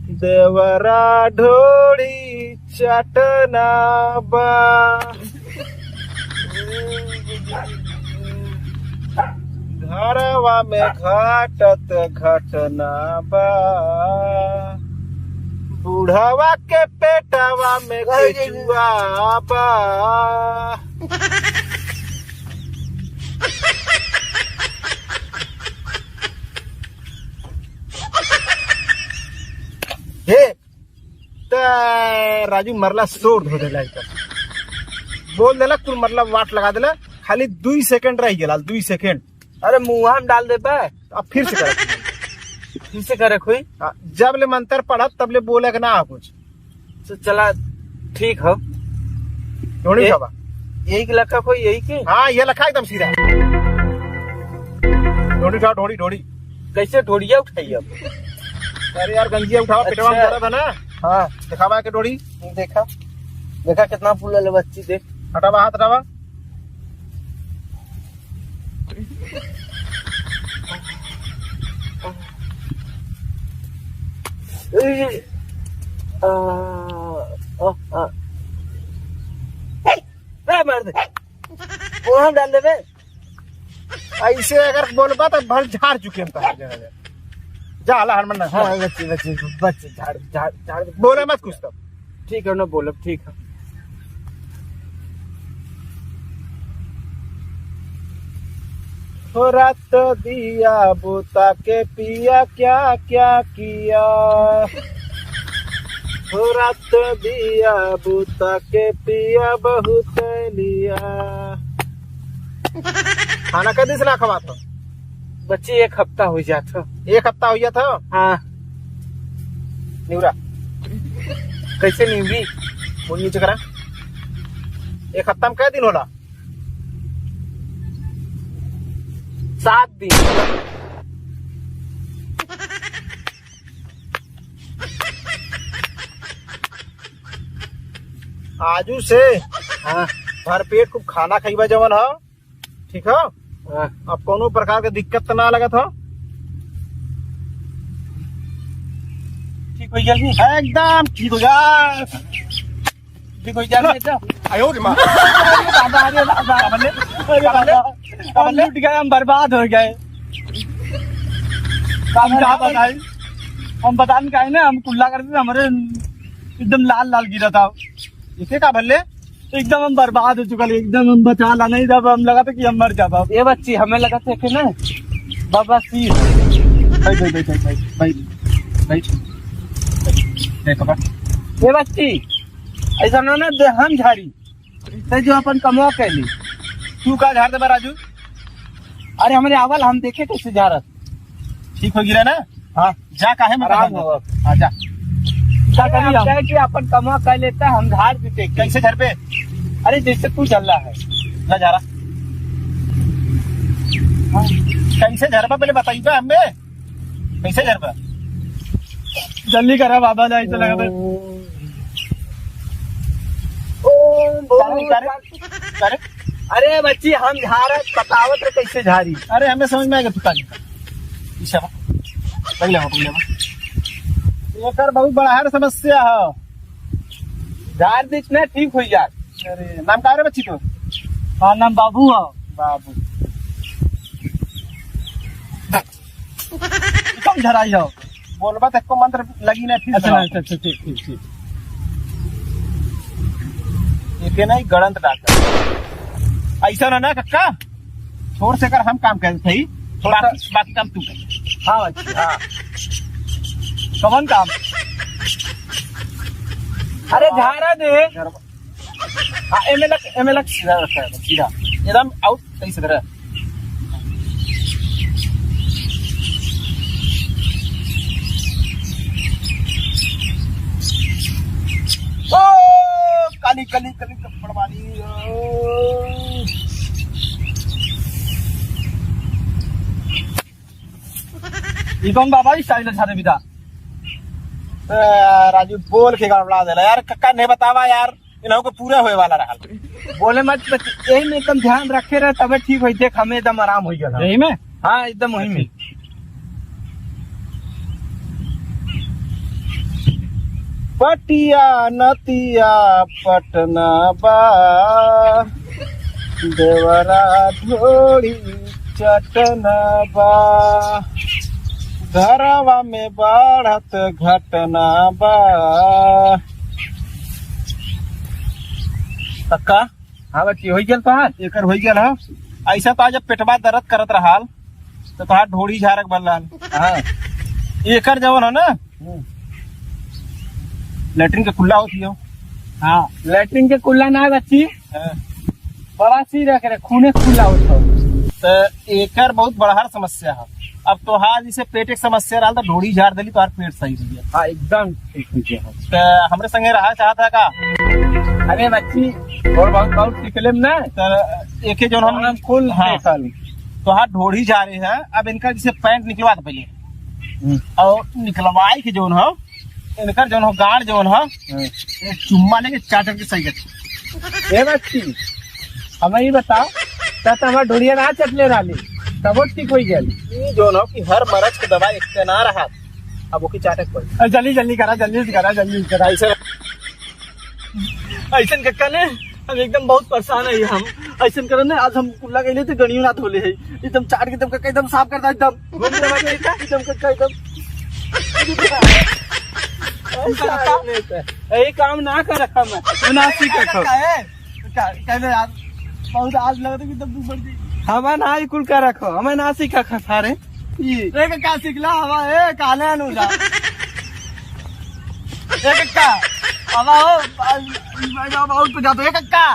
देवरा ढोड़ी चटना बा। घरवा में घाटत घटना बा। बूढ़वा के पेटवा में केचुआ बा। हे राजू मरला सोड़ धो देला बोल देला कुल मतलब वाट लगा देला। खाली 2 सेकंड रह गया 2 सेकंड। अरे मुँह में डाल दे पे। अब फिर से करे फिर से करे कोई जब ले मंत्र पढ़ा तब ले बोले कि ना कुछ तो चला ठीक हो। ढोड़ी खावा यही लखा कोई यही के। हाँ ये लखा एकदम सीधा। ढोड़ी उठाओ ढोड़ी ढोड़ी। कैसे ढोड़िया उठाई अब। अरे यार गंजिया उठाओ पेटवा में दर्द है ना। हाँ दिखावा के ढोड़ी। देखा देखा कितना फूल है बच्ची देख। हटावा हाथ हटावा। मार दे मुँह डाल दे बे। ऐसे अगर बोलबा तो भर झाड़ चुके हम हर जगह। जा ला हरमन। हाँ बच्चे बच्चे बच्चे झाड़ झाड़ झाड़ बोले मत कुछ तब। ठीक है ना बोलो ठीक है। हो रात दिया बुता के पिया क्या क्या किया। हो रात दिया बुता के पिया बहुत लिया। खाना कदी से ना खवा था बच्चे 1 हफ्ता हो जाता। 1 हफ्ता हो गया था। हाँ निवरा कैसे नींबी बोल नीचे करा। 1 हफ्ता में कै दिन होला। 7 दिन। आजू से हाँ भरपेट खूब खाना खाइबा जवन हो ठीक है। हाँ अब कोनो प्रकार के दिक्कत तो ना लगत हो। ठीक हो गया एकदम ठीक हो जा। ठीक हो जा। आयो रे माँ हम लूट गए हम बर्बाद हो गए। हम क्या बताए हम बता नहीं कहे ना हम कुल्ला करते थे हमारे एकदम लाल लाल गिरा था। इसे का भले एकदम हम बर्बाद हो चुका एकदम हम बचा ला नहीं जब हम लगा था कि हम मर जाता। ये बच्ची हमें लगा था कि ना बाबा सी भाई भाई भाई भाई भाई भाई ये बच्ची ऐसा ना दे हम झाड़ी तो जो अपन कमवा कैली तू का झाड़ दे राजू। अरे हमारे आवल हम देखे कैसे जा रहा ठीक हो गिरा ना। हाँ जा काहे में आराम हो। हाँ जा क्या कि अपन कमवा कर लेता है हम झाड़ देते कैसे घर पे। अरे जैसे तू चल रहा है ना जा रहा। हाँ। कैसे घर पर पहले बताइए हमें कैसे घर पर जल्दी करा बाबा जाए तो लगा अरे अरे बच्ची हम झाड़ बतावत है कैसे झाड़ी। अरे हमें समझ में आएगा तू पहले एकर बहुत बड़ा है समस्या है। झाड़ बीच में ठीक हो जाए। अरे नाम का रे बच्ची तो। हाँ नाम बाबू है। बाबू कम झराई हो बोलबा तक को मंत्र लगी ना फिर। अच्छा ठीक ठीक ठीक ये नहीं गणंत डॉक्टर ऐसा ना कक्का छोड़ से कर हम काम करते थे बाकी काम तू कर। हाँ बच्ची हाँ कौन काम। अरे झाड़ा दे। हाँ एमएलएक्स सीधा रखा है सीधा एकदम आउट सही से कर। काली काली काली पड़वाली ये कौन बाबा स्टाइल झाड़े बिता। राजू बोल के गड़बड़ा दे यार कक्का नहीं बतावा यार इन्हों को पूरा होए वाला रहा। बोले मत यही में एकदम ध्यान रखे रहे तब ठीक हो। देख हमें एकदम आराम हो गया यही में। हाँ एकदम वही में पटिया नतिया पटना बा देवरा ढोड़ी चटना बा घरवा में बढ़त घटना बा। पक्का हाँ बच्ची हो गया तोहार एकर हो गया है। ऐसा तो जब पेटवा दर्द करत रहाल तो तोहार ढोड़ी झारक बन रहा। हाँ एकर जवन है ना लेटरिन के खुला होती हो। हाँ लैट्रिन के कुल्ला ना है बच्ची हाँ। बड़ा सी रख रहे खूने खुला होता तो एकर बहुत बड़ा समस्या है। अब तोहार जैसे पेट एक समस्या रहा तो ढोड़ी झाड़ दिली तोहार पेट सही हो गया। हाँ एकदम ठीक हो गया। तो हमरे संगे रहा चाहता का अरे बच्ची और बहुत सीखले में ना तो एके जो हम फुल हाँ तोहार ढोड़ी जा रहे हैं। अब इनका जैसे पैंट निकलवा पहले और निकलवाई के जोन हो इनका जोन हो गाड़ जोन हो चुम्मा लेके चाटर के सही कर। ए बच्ची हमें ये बताओ तब हमारा ढोड़िया ना चटले रही तब वो ठीक हो गया। जोन हो कि हर मरज के दवाई इतना ना रहा अब वो की चाटक पड़ी। जल्दी जल्दी करा ऐसे ऐसे कक्का ने हम एकदम बहुत परेशान है। हम ऐसे करे ना आज हम कुल्ला गए थे गणियों ना धोले है एकदम चाट के एकदम एकदम साफ करता एकदम एकदम कक्का एकदम यही काम ना कर रखा मैं ना सीख रखा बहुत आज लगा था कि तब बढ़ गई हमें ना ही कुल कर रखो हमें ना सीखा सारे का सीखला हवा काले अनुजा कक्का अब आओ जाते कक्का